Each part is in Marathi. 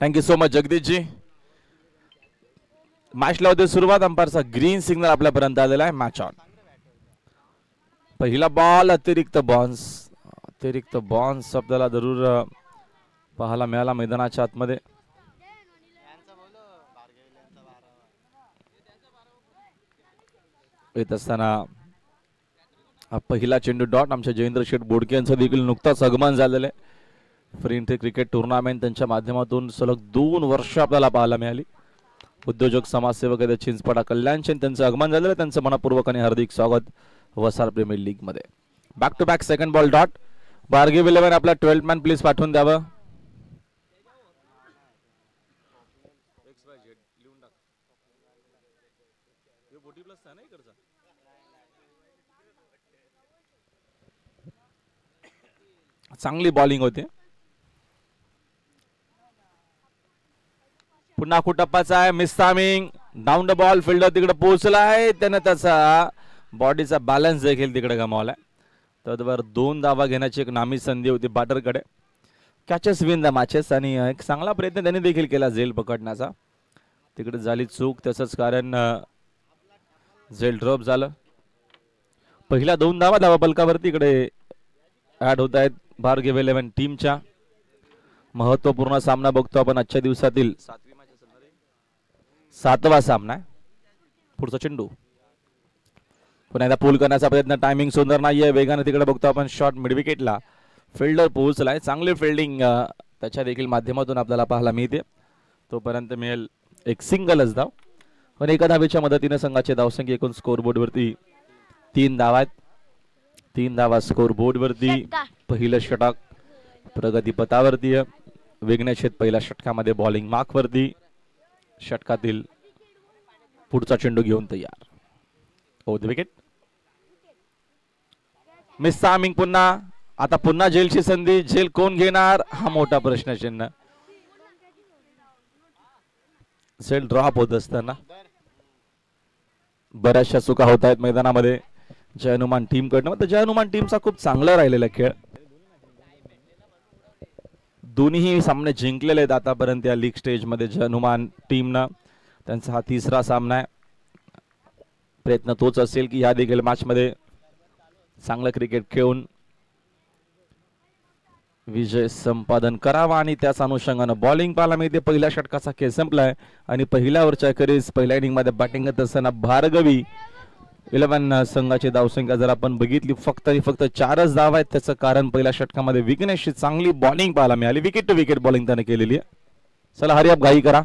Thank you so much Jagdishji. मॅचला होते सुरुवात. अंपायरचा ग्रीन सिग्नल आपल्यापर्यंत आलेला आहे. Match on. पहिला बॉल अतिरिक्त बॉन्स आपल्याला जरूर पाहायला मिळाला मैदानाच्या आतमध्ये. येत असताना पहिला चेंडू डॉट. आमच्या जयेंद्र शेठ बोडके यांचं देखील नुकताच आगमन झालेलं आहे. फ्री एंट्री क्रिकेट टुर्नामेंट त्यांच्या माध्यमातून सलग 2 वर्ष आपल्याला पाहायला मिळाली. उद्योजक समाजसेवक आहेत चिंचपाडा कल्याणचे त्यांचं आगमन झालेलं. त्यांचं मनपूर्वक आणि हार्दिक स्वागत वसार प्रीमियर लीग मध्ये. Back to back second ball dot. Bhargav 11 आपला 12 मॅन प्लीज पाठवून द्यावं. चांगली बॉलिंग होते. पुन्हा कुटप्पाचा आहे. Miss timing. Down the ball. Fielder तिकडे पोहोचला आहे. त्याने त्याचा बॉडीचा बॅलन्स देखील तिकडे गमावलाय. तद्वार 2 धावा घेण्याची एक नामी संधी होती बॅटरकडे. कॅचेस विन द मॅचेस आणि एक चांगला प्रयत्न त्यांनी देखील केला झेल पकडण्याचा. तिकडे झाली चूक. तसंच कारण झेल ड्रॉप झालं. पहिल्या 2 धावा धावाफलकावरती इकडे ऍड होत आहेत बार्गेव 11 टीमच्या. महत्वपूर्ण सामना बघतो आपण आजच्या दिवसातील. 7वा सामना आहे. पुढचा चेंडू पुन्हा एकदा पूल करण्याचा प्रयत्न. टायमिंग सुंदर नाहीये. वेगाने तिकडे बघतो आपण. शॉट मिड विकेटला. फिल्डर पोहोचलाय. चांगली फिल्डिंग त्याच्या देखील माध्यमातून आपल्याला पाहायला मिळते. तोपर्यंत मिळेल एक सिंगलच धाव. पण एका धावेच्या मदतीने संघाचे धावसंख्या एकूण स्कोर बोर्डवरती 3 धावा आहेत. 3 धावा स्कोर बोर्डवरती. पहिलं षटक प्रगतीपथावरती. विघ्नेश पहिल्या षटकामध्ये बॉलिंग मार्कवरती. षटकातील पुढचा चेंडू घेऊन तयार. Over the wicket. Miss timing. पुन्हा झेलची संधी. झेल कोण घेणार हा मोठा प्रश्नचिन्ह. झेल ड्रॉप होत असताना बऱ्याचशा चुका होत आहेत मैदानामध्ये जय हनुमान टीम कडनं. जय हनुमान टीमचा खूप चांगला राहिलेला खेळ. दोन्ही सामने जिंकलेले आहेत आतापर्यंत या लीग स्टेज मध्ये जय हनुमान टीमनं. त्यांचा हा 3रा सामना आहे. प्रयत्न तोच असेल की या देखील मॅच मध्ये चांगलं क्रिकेट खेळून विजय संपादन करावा. आणि त्याच अनुषंगाने बॉलिंग पाहायला मिळते. पहिल्या षटकाचा खेळ संपलाय आणि पहिल्या ओव्हरच्या अखेरीस पहिल्या इनिंग मध्ये बॅटिंग करत असताना बार्गवी 11 संघाची धावसंख्या जर आपण बघितली फक्त 4च धावा आहेत. त्याचं कारण पहिल्या षटकामध्ये विघ्नेशची चांगली बॉलिंग पाहायला मिळाली. विकेट टू विकेट बॉलिंग त्याने केलेली आहे. चला हरी अप घाई करा.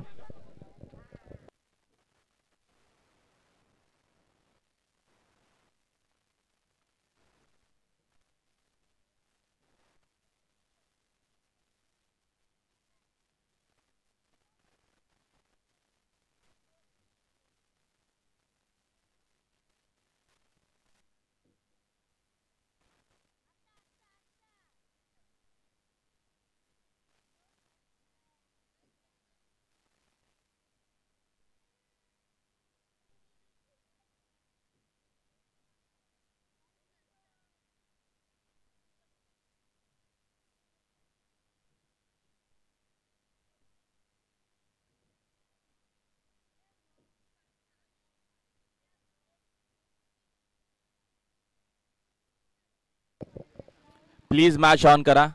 प्लीज मॅच ऑन करा.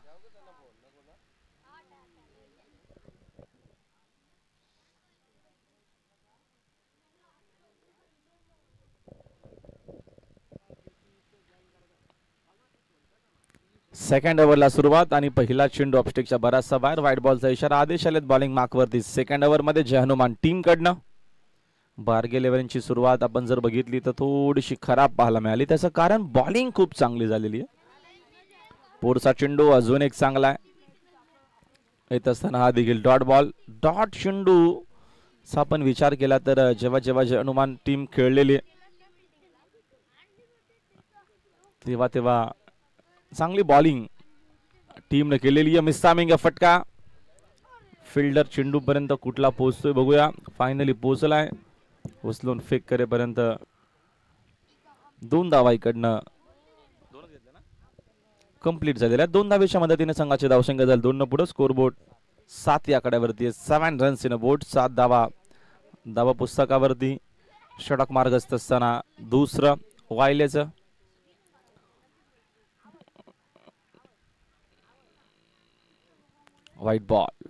सेकंड ओव्हरला सुरुवात आणि पहिला चेंडू ऑफस्टिकच्या बराचसा बाहेर. व्हाईट बॉलचा इशारा. आदेश आलेत बॉलिंग मार्कवरती. सेकंड ओव्हर मध्ये जय हनुमान टीम कडनं. बार्गे 11ची सुरुवात आपण जर बघितली तर थोडीशी खराब पाहायला मिळाली. त्याचं कारण बॉलिंग खूप चांगली झालेली आहे. पुढचा चेंडू अजून एक चांगला आहे. येत असताना हा देखील डॉट बॉल. डॉट चेंडू चा आपण विचार केला तर जेव्हा जय हनुमान टीम खेळलेली तेव्हा चांगली बॉलिंग टीमने केलेली आहे. मिस टायमिंग फटका. फिल्डर चेंडू पर्यंत कुठला पोहोचतोय बघूया. फायनली पोहोचलाय. उचलून फेक करेपर्यंत 2 धावा इकडनं कंप्लीट झालेल्या. 2 धावेच्या मदतीने संघाचे धावसंख्या झाले 2 पुढे. स्कोर बोर्ड 7 या आकड्यावरती 7 रन्स इन अ बोर्ड. 7 धावा पुस्तकावरती. षटक मार्गस्थ असताना दुसरं वायलेचं. White ball.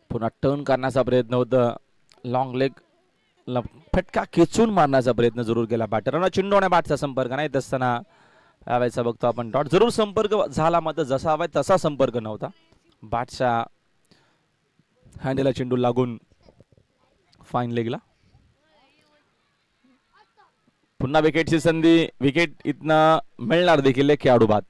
पुन्हा टर्न करण्याचा प्रयत्न होता. लॉंग लेग फटका खेचून मारण्याचा प्रयत्न जरूर केला बॅटरनं. चेंडू आणि बॅटचा संपर्क नाही असताना यावेळेचा बघतो आपण डॉट. जरूर संपर्क झाला मात्र जसा हवाय तसा संपर्क नव्हता. बॅटच्या हँडला चेंडू लागून फाईन लेगला. पुन्हा विकेटची संधी. विकेट इथनं मिळणार देखील खेळाडू बाद.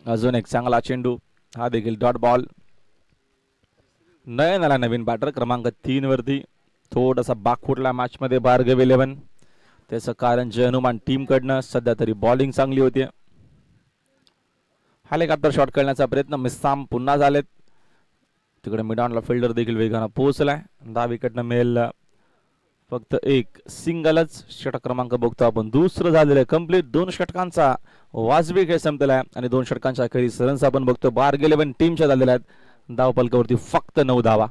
अजून एक चांगला चेंडू. हा देखील डॉट बॉल. नयन आला नवीन बॅटर क्रमांक 3 वरती. थोडासा बाग फुटला मॅच मध्ये भार्गव 11. त्याचं कारण जय हनुमान टीम कडनं सध्या तरी बॉलिंग चांगली होती. हेलिकॉप्टर शॉट करण्याचा प्रयत्न. मिस्साम पुन्हा झालेत. तिकडे मिडॉनला फिल्डर देखील वेगानं पोहोचलाय. 10 विकेटनं मिळेल फक्त एक सिंगलच. षटक क्रमांक बघतो आपण दुसरं झालेलं आहे कंप्लीट. 2 षटकांचा वाजवी खेळ संपलेला आहे आणि 2 षटकांच्या अखेरीस रन्स आपण बघतो भार्गव 11 टीमच्या झालेल्या आहेत. धावपलकावरती फक्त 9 धावा.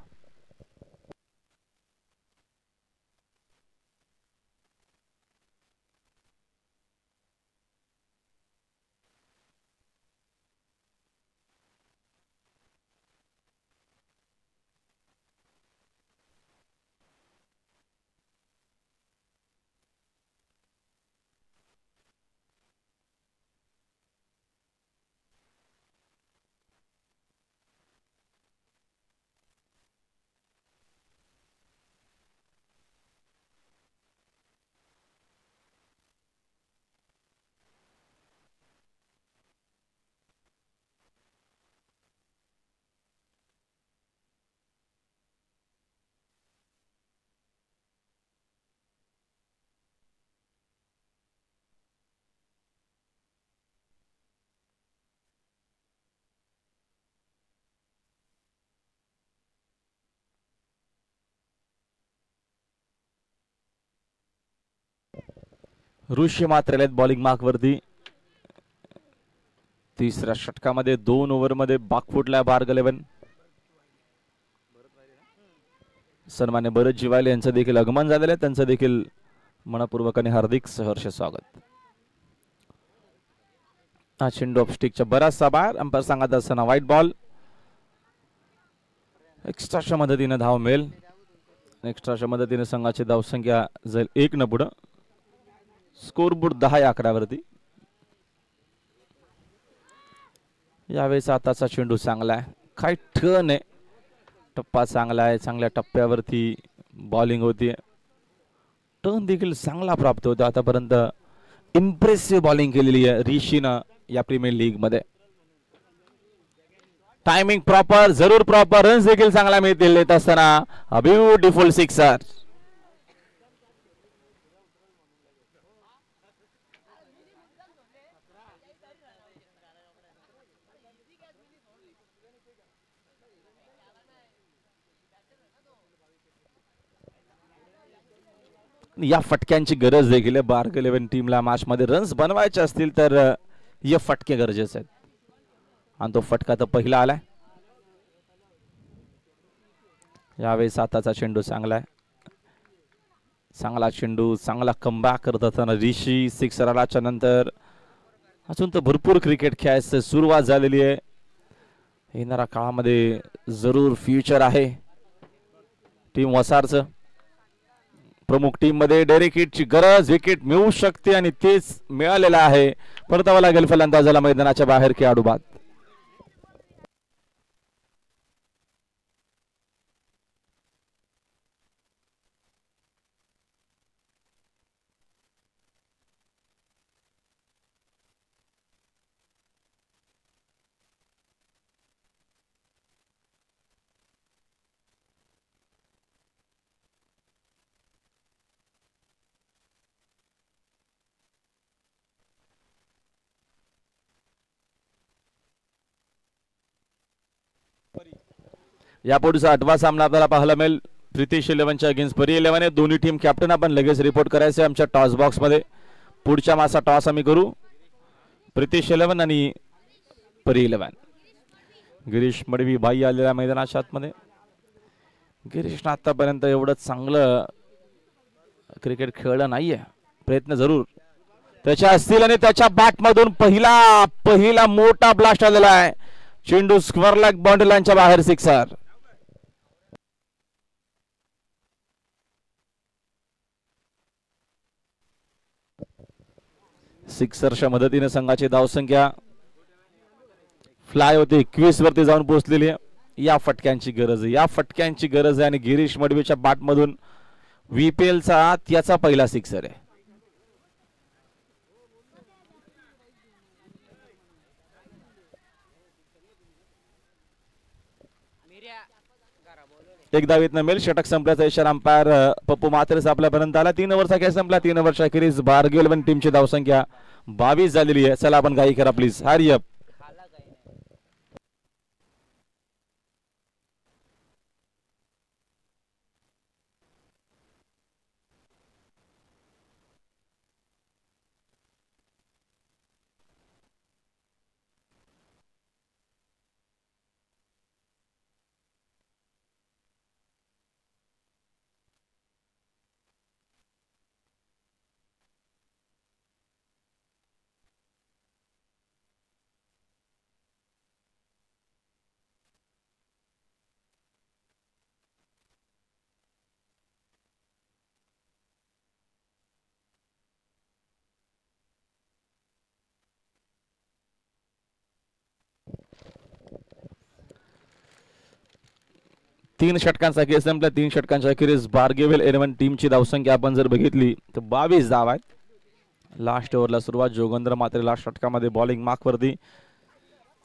ऋषी मात्र बॉलिंग मार्क वरती. तिसऱ्या षटकामध्ये 2 ओव्हरमध्ये बाग फुटला भार्गव 11. सन्मान्य भरत जिवाले यांचं देखील आगमन झालेलं आहे. त्यांचं देखील मनपूर्वक आणि हार्दिक सहर्ष स्वागत. हा चेंडू ऑफस्टिकच्या बराचसा बाहेर. अंपायर सांगत असताना व्हाईट बॉल. एक्स्ट्राच्या मदतीने धाव मिळेल. एक्स्ट्राच्या मदतीने संघाची धावसंख्या जाईल 1 न पुढं. स्कोरबोर्ड 10 या आकड्यावरती. यावेळेस आताचा चेंडू चांगला आहे. काय ठण आहे. टप्पा चांगला आहे. चांगल्या टप्प्यावरती बॉलिंग होती. टर्न देखील चांगला प्राप्त होतो. आतापर्यंत इम्प्रेसिव्ह बॉलिंग केलेली आहे ऋषीनं या प्रीमियर लीग मध्ये. Timing proper. जरूर प्रॉपर. रन्स देखील चांगला मिळतील. येत असताना ब्युटिफुल सिक्सर. या फटक्यांची गरज देखील आहे भार्गव 11 टीमला. मॅच मध्ये रन्स बनवायचे असतील तर हे फटके गरजेचे आहेत आणि तो फटका तर पहिला आलाय. यावेळेस आताचा चेंडू चांगला आहे. चांगला चेंडू, चांगला कमबॅक करत असताना ऋषी सिक्सर आल्याच्या नंतर अजून तर भरपूर क्रिकेट खेळायचं सुरुवात झालेली आहे. येणाऱ्या काळामध्ये जरूर फ्युचर आहे टीम वसारचं. प्रमुख टीम मध्ये डेरेक हिटची गरज, विकेट मिळू शकते आणि तेच मिळालेलं आहे. परतावा लागेल फलंदाजाला मैदानाच्या बाहेर खेळाडू बाद. यापुढचा 8वा सामना आपल्याला पाहायला मिळेल प्रितिश 11च्या अगेन्स्ट परी 11 आहे. दोन्ही टीम कॅप्टन आपण लगेच रिपोर्ट करायचे आमच्या टॉस बॉक्स मध्ये. पुढच्या मासा टॉस आम्ही करू. प्रितिश 11 आणि परी 11. गिरीश मडवी बाई आलेल्या मैदानाच्या आतमध्ये. गिरीशनं आतापर्यंत एवढं चांगलं क्रिकेट खेळलं नाहीये. प्रयत्न जरूर त्याच्या असतील आणि त्याच्या बॅट मधून पहिला मोठा ब्लास्ट आलेला आहे. चेंडू स्क्वेअर लेग बाउंड्री लाईनच्या बाहेर सिक्सर. सिक्सरच्या मदतीने संघाची धावसंख्या फ्लाय होते 21 वरती जाऊन पोहोचलेली आहे. या फटक्यांची गरज आहे आणि गिरीश मडवीच्या बॅट मधून VPLचा त्याचा पहिला सिक्सर आहे. एक धावीतनं मिळेल. षटक संपल्याचा इशारा अंपायर पप्पू मात्रेस आपल्यापर्यंत आला. 3 ओव्हरचा खेळ संपला. 3 ओव्हरच्या अखेरीस बारगेल वन टीमची धावसंख्या 22 झालेली आहे. चला आपण काही करा प्लीज. Hurry up. तीन षटकांचा खेळ संपला. 3 षटकांच्या अखेरीस बारगेवेल 11 टीमची धावसंख्या आपण जर बघितली तर 22 धाव आहेत. लास्ट ओव्हरला सुरुवात जोगेंद्र मात्रे लास्ट षटकामध्ये बॉलिंग मार्क वरती.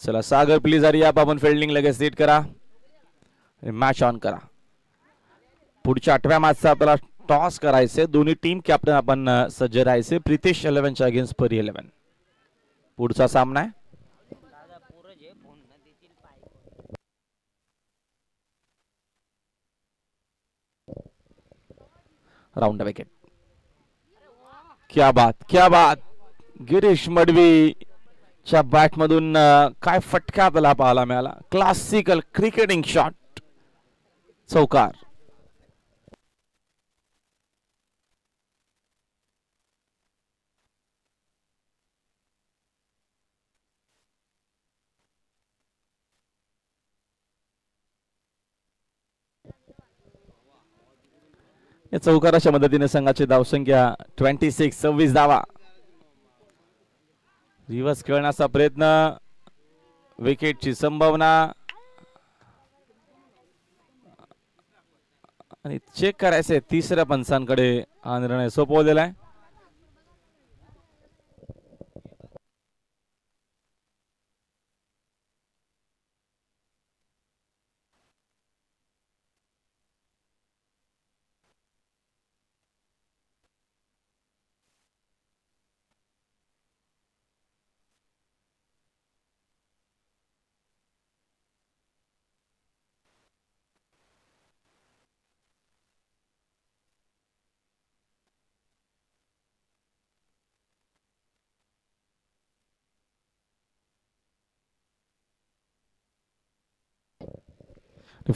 चला सागर प्लीज हरी आप. आपण फिल्डिंग लगेच सेट करा, मॅच ऑन करा. पुढच्या 8व्या मॅचचा आपल्याला टॉस करायचे. दोन्ही टीम कॅप्टन आपण सज्ज राहायचे. प्रितेश 11च्या अगेन्स्ट परी 11. पुढचा सामना आहे राउंड विकेट. क्या बात. गिरीश मडवीच्या बॅट मधून काय फटका आपल्याला पाहायला मिळाला. क्लासिकल क्रिकेटिंग शॉट, चौकार. या चौकाराच्या मदतीने संघाची धावसंख्या 26 धावा. रिव्हर्स खेळण्याचा प्रयत्न, विकेटची संभावना आणि चेक करायचे. तिसऱ्या पंचांकडे हा निर्णय सोपवलेला आहे.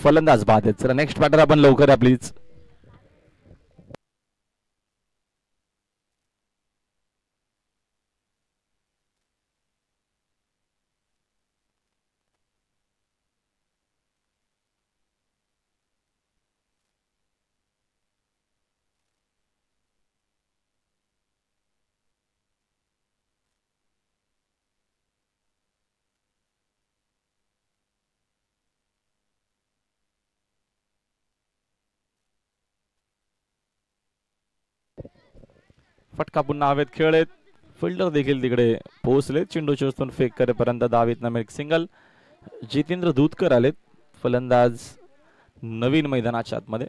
फलंदाज बाद आहेत. चला नेक्स्ट बॅटर आपण लवकर या प्लीज. फटका पुन्हा हवेत खेळलेत. फिल्डर देखील तिकडे पोहोचले. चेंडू चोचून फेक करेपर्यंत धावीत नामे एक सिंगल. जितेंद्र दूधकर आलेत फलंदाज नवीन मैदानाच्या आतमध्ये.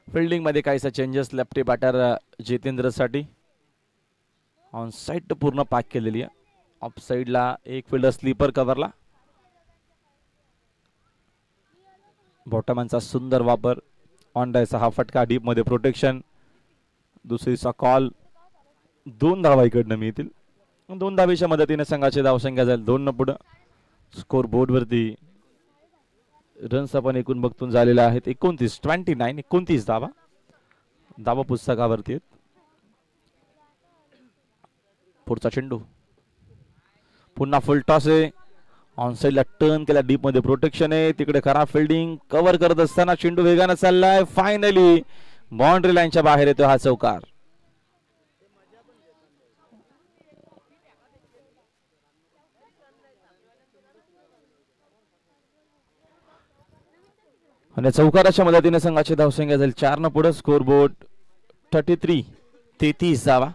फिल्डिंग मध्ये काहीसा चेंजेस. लेफ्टी बॅटर जितेंद्रसाठी ऑन साइड पूर्ण पॅक केलेली आहे. ऑफ साइडला एक फिल्डर स्लीपर कव्हरला. बॉटमॅनचा सुंदर वापर. ऑन डायचा हा फटका डीप मध्ये प्रोटेक्शन. दुसरीचा कॉल. 2 धावा इकडनं मिळतील. 2 धावेच्या मदतीने संघाची धावसंख्या जाईल 2 न पुढे. स्कोर बोर्ड वरती रन्स आपण एकूण बघतून झालेले आहेत 29 धावा धावा पुस्तकावरती आहेत. पुढचा चेंडू पुन्हा फुल टॉस आहे. ऑन साइडला टर्न केला. डीप मध्ये प्रोटेक्शन आहे. तिकडे खराब फिल्डिंग कव्हर करत असताना चेंडू वेगाने चाललाय. फायनली बाउंड्री लाईनच्या बाहेर येतो हा चौकार. आणि चौकाराच्या मदतीने संघाची धावसंख्या जाईल 4 न पुढे. स्कोर बोर्ड 33 धावा.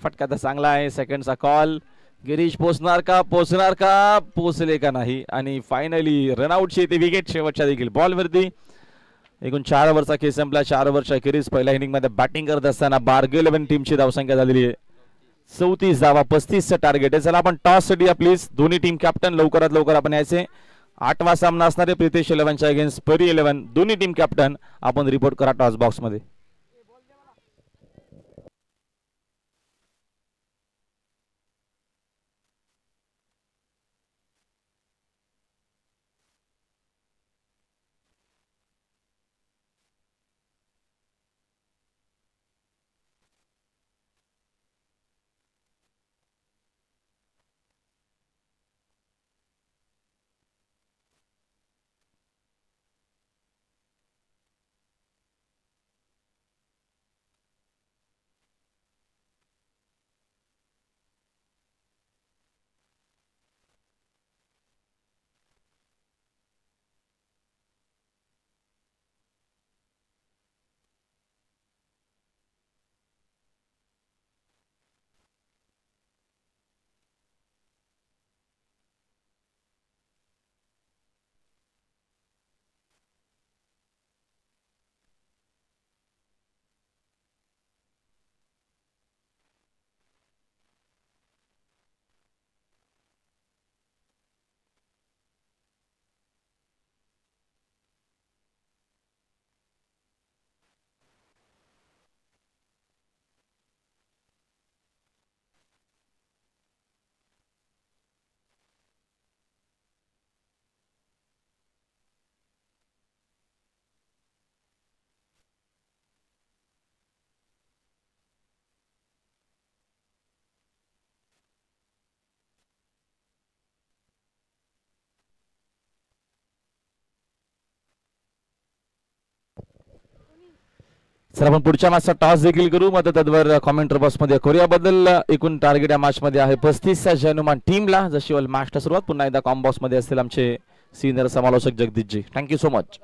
फटका तर चांगला आहे. सेकंडचा कॉल. गिरीश पोचणार का पोचले का नाही. आणि फायनली रनआउटची ती विकेट शेवटच्या देखील बॉलवरती. एकूण 4 ओव्हरचा खेळ संपला. 4 ओव्हरच्या अखेरीस पहिल्या इनिंग मध्ये बॅटिंग करत असताना बार्गे 11 टीमची धावसंख्या झालेली आहे 34 धावा. 35चं टार्गेट आहे. चला आपण टॉस साठी प्लीज दोन्ही टीम कॅप्टन लवकरात लवकर आपण यायचे. 8वा सामना असणार आहे प्रितेश 11च्या अगेन्स्ट परी 11. दोन्ही टीम कॅप्टन आपण रिपोर्ट करा टॉस बॉक्स मध्ये. सर आपण पुढच्या मॅचचा टॉस देखील करू. मग त्यावर कॉमेंटर बॉक्स मध्ये कोरियाबद्दल एकूण टार्गेट या मॅच मध्ये आहे 35 जनुमान टीमला. जशी मॅचला सुरुवात पुन्हा एकदा कॉम बॉक्स मध्ये असतील आमचे सिनियर समालोचक जगदीशजी. Thank you so much.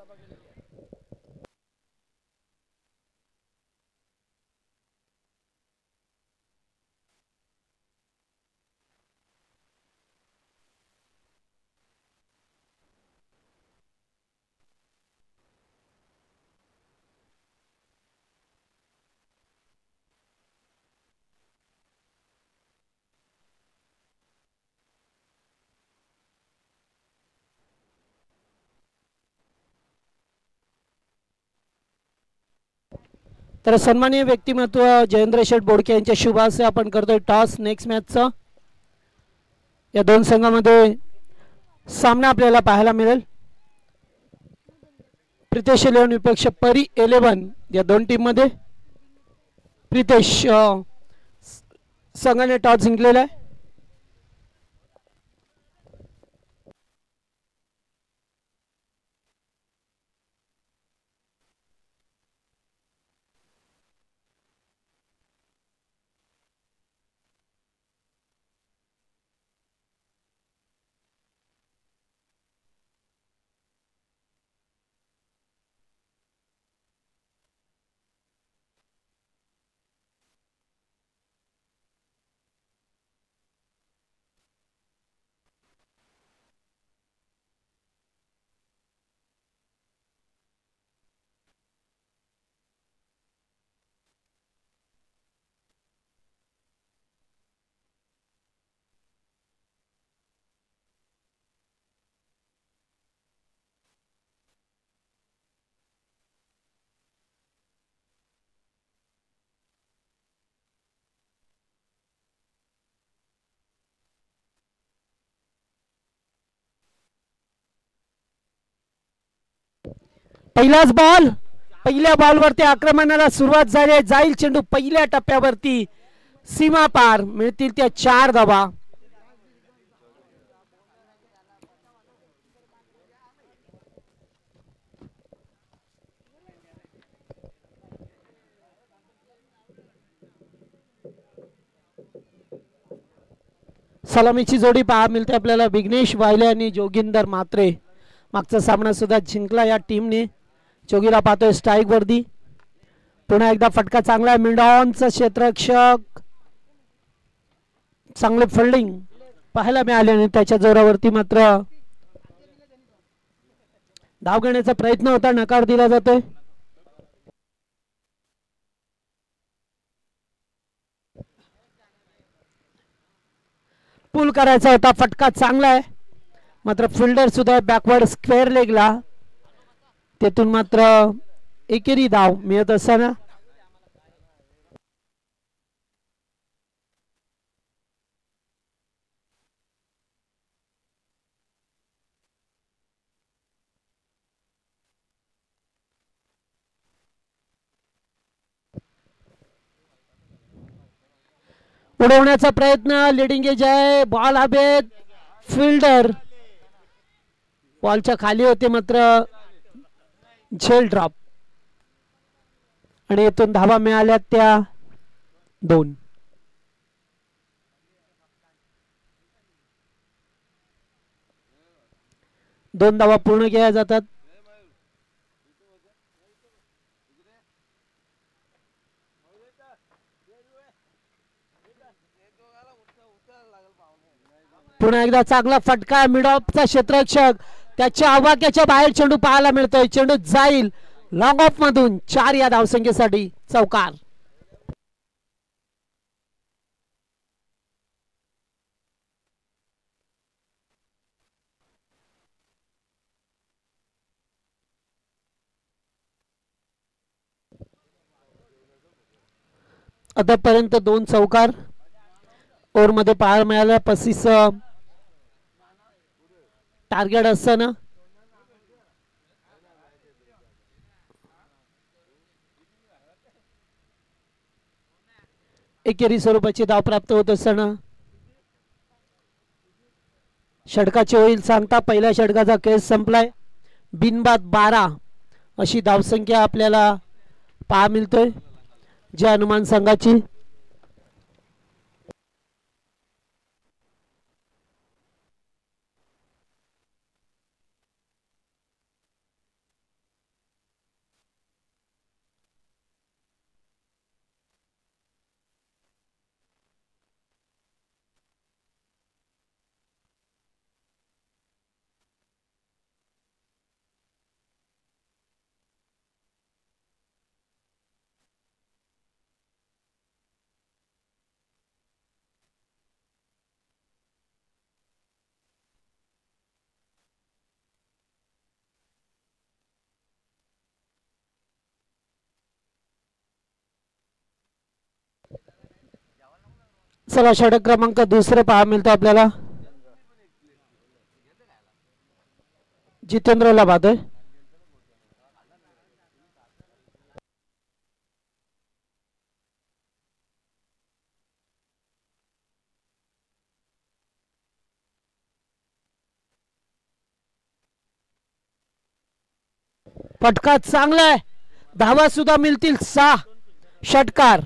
तर सन्माननीय व्यक्तिमत्व जयेंद्र शेठ बोडके यांच्या शुभ हस्ते आपण करतोय टॉस नेक्स्ट मॅचचा. या दोन संघामध्ये सामना आपल्याला पाहायला मिळेल. प्रितेश 11 विपक्ष परी 11 या दोन टीम मध्ये प्रितेश संघाने टॉस जिंकलेला आहे. पहिलाच बॉल, पहिल्या बॉलवरती आक्रमणाला सुरुवात झाली. जाईल चेंडू पहिल्या टप्प्यावरती सीमा पार, मिळतील त्या 4 धावा. सलामीची जोडी पहा मिळते आपल्याला विघ्नेश वायले आणि जोगिंदर म्हात्रे. मागचा सामना सुद्धा जिंकला या टीमने. जोगीला पाहतोय स्ट्राईक वरती. पुन्हा एकदा फटका चांगला मिडॉनचा क्षेत्ररक्षक, चांगले फिल्डिंग पाहायला मिळाले आणि त्याच्या जोरावरती मात्र धाव घेण्याचा प्रयत्न होता, नकार दिला जातोय. पुल करायचा होता, फटका चांगला आहे मात्र फिल्डर सुद्धा बॅकवर्ड स्क्वेअर लेगला, तेथून मात्र एकेरी धाव मिळत असताना उडवण्याचा प्रयत्न. लिडिंग एज आहे, बॉल हवेत, फिल्डर बॉलच्या खाली होते मात्र झेल ड्रॉप आणि येथून धावा मिळाल्या त्या 2. दोन धावा पूर्ण केल्या जातात. पुन्हा एकदा चांगला फटका, मिड ऑफचा क्षेत्ररक्षक, त्याच्या आवाक्याच्या बाहेर चेंडू पाहायला मिळतोय. चेंडू जाईल लॉंग ऑफ मधून. 4 या धावसंख्येसाठी चौकार. आतापर्यंत 2 चौकार ओव्हर मध्ये पाहायला मिळाला. 35 टार्गेट असताना एकेरी स्वरूपाची धाव प्राप्त होत असताना षटकाचे होईल सांगता. पहिल्या षटकाचा केस संपलाय. बिनबाद 12 अशी धावसंख्या आपल्याला पाहा मिळतोय जे हनुमान संघाची. चला षटक क्रमांक दुसरे पहा मिळतो आपल्याला. जितेंद्रला पाहतोय. फटका चांगला आहे. धावा सुद्धा मिळतील 6. षटकार.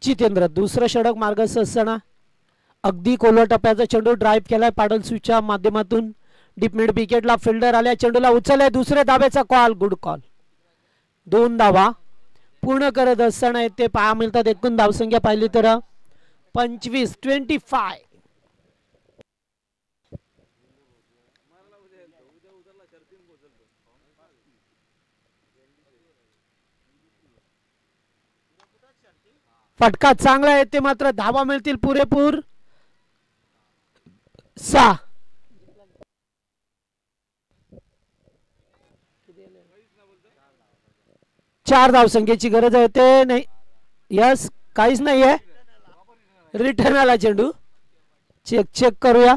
जितेंद्र दुसरं षटक मार्गस्थ असताना अगदी कोलवा टप्प्याचा चेंडू ड्राईव्ह केलाय पाडल स्विचच्या माध्यमातून. डीप मिड विकेटला फिल्डर आल्या. चेंडूला उचललाय. दुसऱ्या धाब्याचा कॉल. Good call. 2 धावा पूर्ण करत असताना ते पहा मिळतात. एकूण धावसंख्या पाहिली तर 25-25. फटका चांगला येते मात्र धावा मिळतील पुरेपूर 6. चार धावसंख्येची गरज आहे ते नाही. यस काहीच नाहीये. रिटर्न आला चेंडू. चेक करूया.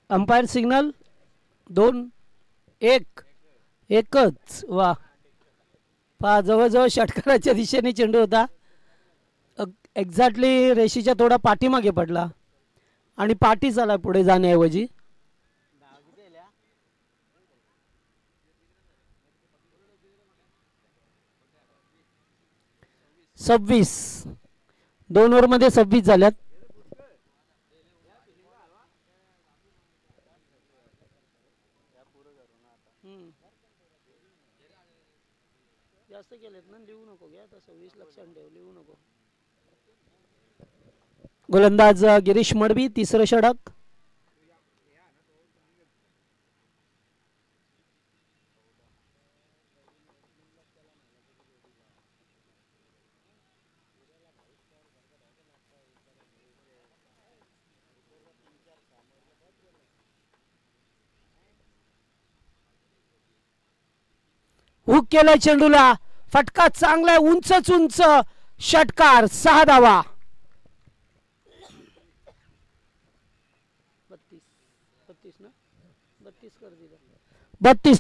अंपायर सिग्नल 2-1 एकच. वा पहा जवळजवळ षटकाराच्या दिशेने चेंडू होता. एक्झॅक्टली रेषेच्या थोडा पाठीमागे पडला आणि पाठी झाला पुढे जाण्याऐवजी. सव्वीस 2 ओव्हरमध्ये 26 झाल्यात. जास्त केलेत ना लिहू नको. घ्या तसं 20 लक्षात ठेव. लिहू नको. गोलंदाज गिरीश मडवी तिसरं षटक. हुक केलाय चेंडूला. फटका चांगला उंचच उंच षटकार. 6 धावा. 32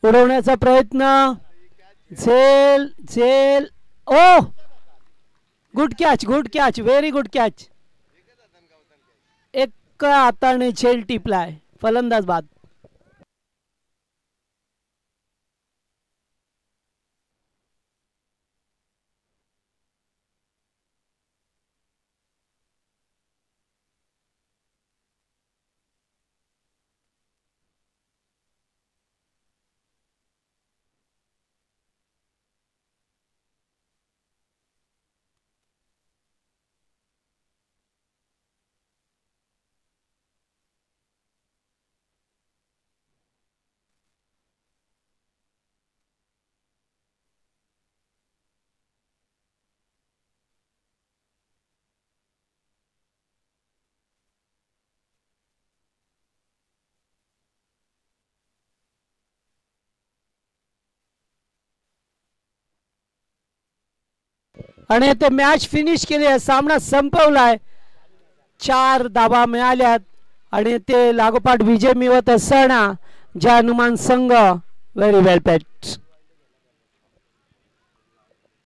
उडवण्याचा प्रयत्न. झेल झेल. Oh good catch. Good catch. Very good catch. एक हाताने झेल टिपलाय. फलंदाज बाद. आणि ते मॅच फिनिश केली. सामना संपवलाय. 4 धावा मिळाल्यात आणि ते लागोपाठ विजय मिळवत असताना जय हनुमान संघ व्हेरी वेल पॅच.